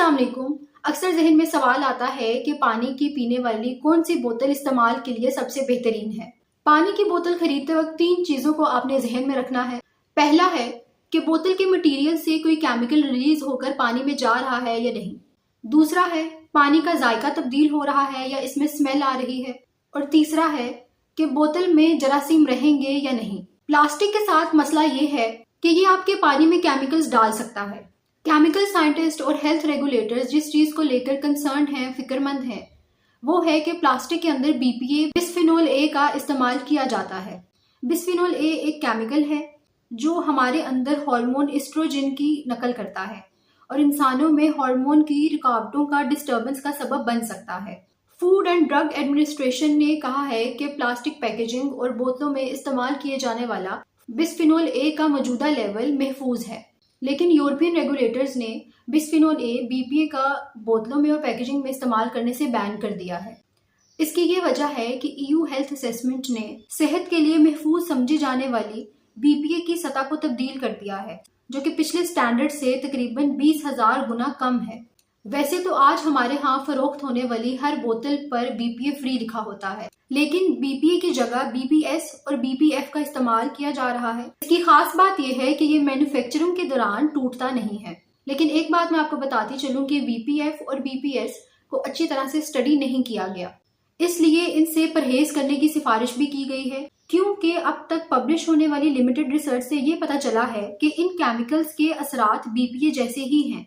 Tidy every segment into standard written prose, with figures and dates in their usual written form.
अस्सलाम वालेकुम। अक्सर जहन में सवाल आता है कि पानी की पीने वाली कौन सी बोतल इस्तेमाल के लिए सबसे बेहतरीन है। पानी की बोतल खरीदते वक्त 3 चीजों को आपने जहन में रखना है। पहला है कि बोतल के मटेरियल से कोई केमिकल रिलीज होकर पानी में जा रहा है या नहीं। दूसरा है पानी का जायका तब्दील हो रहा है या इसमें स्मेल आ रही है। और तीसरा है कि बोतल में जरासीम रहेंगे या नहीं। प्लास्टिक के साथ मसला ये है कि ये आपके पानी में केमिकल्स डाल सकता है। केमिकल साइंटिस्ट और हेल्थ रेगुलेटर्स जिस चीज को लेकर कंसर्न हैं, फिक्रमंद हैं, वो है कि प्लास्टिक के अंदर बीपीए बिस्फेनोल ए का इस्तेमाल किया जाता है। बिस्फेनोल ए एक केमिकल है जो हमारे अंदर हार्मोन एस्ट्रोजन की नकल करता है और इंसानों में हार्मोन की रुकावटों का डिस्टर्बेंस का सबब बन सकता है। फूड एंड ड्रग एडमिनिस्ट्रेशन ने कहा है कि प्लास्टिक पैकेजिंग और बोतलों में इस्तेमाल किए जाने वाला बिस्फेनोल ए का मौजूदा लेवल महफूज है, लेकिन यूरोपियन रेगुलेटर्स ने बिस्फेनोल ए बीपीए का बोतलों में और पैकेजिंग में इस्तेमाल करने से बैन कर दिया है। इसकी ये वजह है कि ईयू हेल्थ असेसमेंट ने सेहत के लिए महफूज समझी जाने वाली बीपीए की सतह को तब्दील कर दिया है, जो कि पिछले स्टैंडर्ड से तकरीबन 20,000 गुना कम है। वैसे तो आज हमारे यहाँ फरोख्त होने वाली हर बोतल पर बीपीए फ्री लिखा होता है, लेकिन बीपीए की जगह बीपीएस और बीपीएफ का इस्तेमाल किया जा रहा है। इसकी खास बात यह है कि ये मैन्युफैक्चरिंग के दौरान टूटता नहीं है। लेकिन एक बात मैं आपको बताती चलूं कि बीपीएफ और बीपीएस को अच्छी तरह से स्टडी नहीं किया गया, इसलिए इनसे परहेज करने की सिफारिश भी की गई है, क्योंकि अब तक पब्लिश होने वाली लिमिटेड रिसर्च से ये पता चला है कि इन केमिकल्स के असरात बीपीए जैसे ही हैं।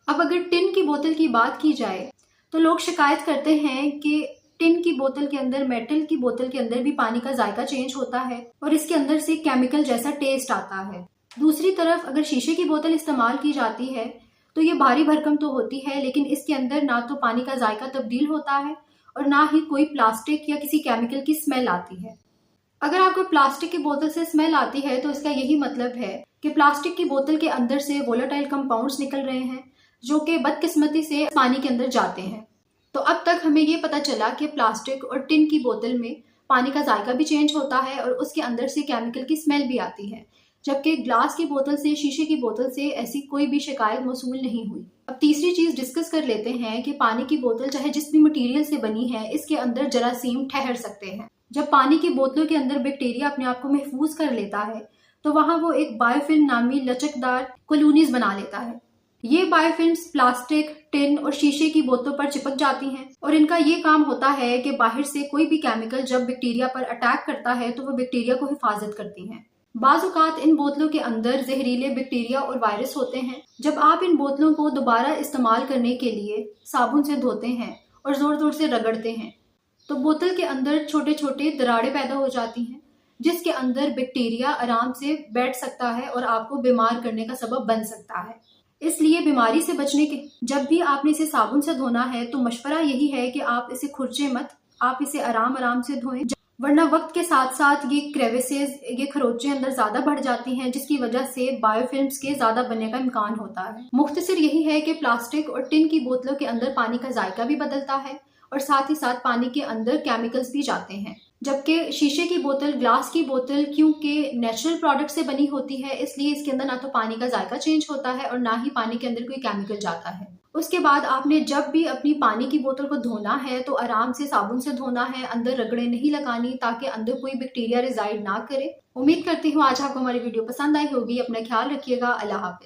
अब अगर टिन की बोतल की बात की जाए तो लोग शिकायत करते हैं कि टिन की बोतल के अंदर, मेटल की बोतल के अंदर भी पानी का जायका चेंज होता है और इसके अंदर से केमिकल जैसा टेस्ट आता है। दूसरी तरफ अगर शीशे की बोतल इस्तेमाल की जाती है तो ये भारी भरकम तो होती है, लेकिन इसके अंदर ना तो पानी का जायका तब्दील होता है और ना ही कोई प्लास्टिक या किसी केमिकल की स्मेल आती है। अगर आपको प्लास्टिक की बोतल से स्मेल आती है तो इसका यही मतलब है कि प्लास्टिक की बोतल के अंदर से वोलेटाइल कंपाउंड्स निकल रहे हैं जो कि बदकिस्मती से पानी के अंदर जाते हैं। तो अब तक हमें ये पता चला कि प्लास्टिक और टिन की बोतल में पानी का जायका भी चेंज होता है और उसके अंदर से केमिकल की स्मेल भी आती है, जबकि ग्लास की बोतल से, शीशे की बोतल से ऐसी कोई भी शिकायत मौसूल नहीं हुई। अब तीसरी चीज डिस्कस कर लेते हैं कि पानी की बोतल चाहे जिस भी मटेरियल से बनी है, इसके अंदर जरासीम ठहर सकते हैं। जब पानी की बोतलों के अंदर बैक्टीरिया अपने आप को महफूज कर लेता है तो वहां वो एक बायोफिल्म नामी लचकदार कॉलोनीज बना लेता है। ये बायोफिल्म्स प्लास्टिक, टिन और शीशे की बोतलों पर चिपक जाती हैं और इनका ये काम होता है कि बाहर से कोई भी केमिकल जब बैक्टीरिया पर अटैक करता है तो वो बैक्टीरिया को हिफाजत करती हैं। बाज़ औक़ात इन बोतलों के अंदर जहरीले बैक्टीरिया और वायरस होते हैं। जब आप इन बोतलों को दोबारा इस्तेमाल करने के लिए साबुन से धोते हैं और जोर जोर से रगड़ते हैं तो बोतल के अंदर छोटे छोटे दरारें पैदा हो जाती हैं, जिसके अंदर बैक्टीरिया आराम से बैठ सकता है और आपको बीमार करने का सबब बन सकता है। इसलिए बीमारी से बचने के जब भी आपने इसे साबुन से धोना है तो मशवरा यही है कि आप इसे खुरचे मत, आप इसे आराम आराम से धोएं, वरना वक्त के साथ साथ ये क्रेविसेस, ये खरोचे अंदर ज्यादा बढ़ जाती हैं, जिसकी वजह से बायोफिल्म्स के ज्यादा बनने का इम्कान होता है। मुख्तसर यही है कि प्लास्टिक और टिन की बोतलों के अंदर पानी का जायका भी बदलता है और साथ ही साथ पानी के अंदर केमिकल्स भी जाते हैं, जबकि शीशे की बोतल, ग्लास की बोतल क्योंकि नेचुरल प्रोडक्ट से बनी होती है, इसलिए इसके अंदर ना तो पानी का जायका चेंज होता है और ना ही पानी के अंदर कोई केमिकल जाता है। उसके बाद आपने जब भी अपनी पानी की बोतल को धोना है तो आराम से साबुन से धोना है, अंदर रगड़े नहीं लगानी ताकि अंदर कोई बैक्टीरिया रिजाइड ना करे। उम्मीद करती हूँ आज आपको हमारी वीडियो पसंद आई होगी। अपना ख्याल रखिएगा। अल्लाह हाफिज।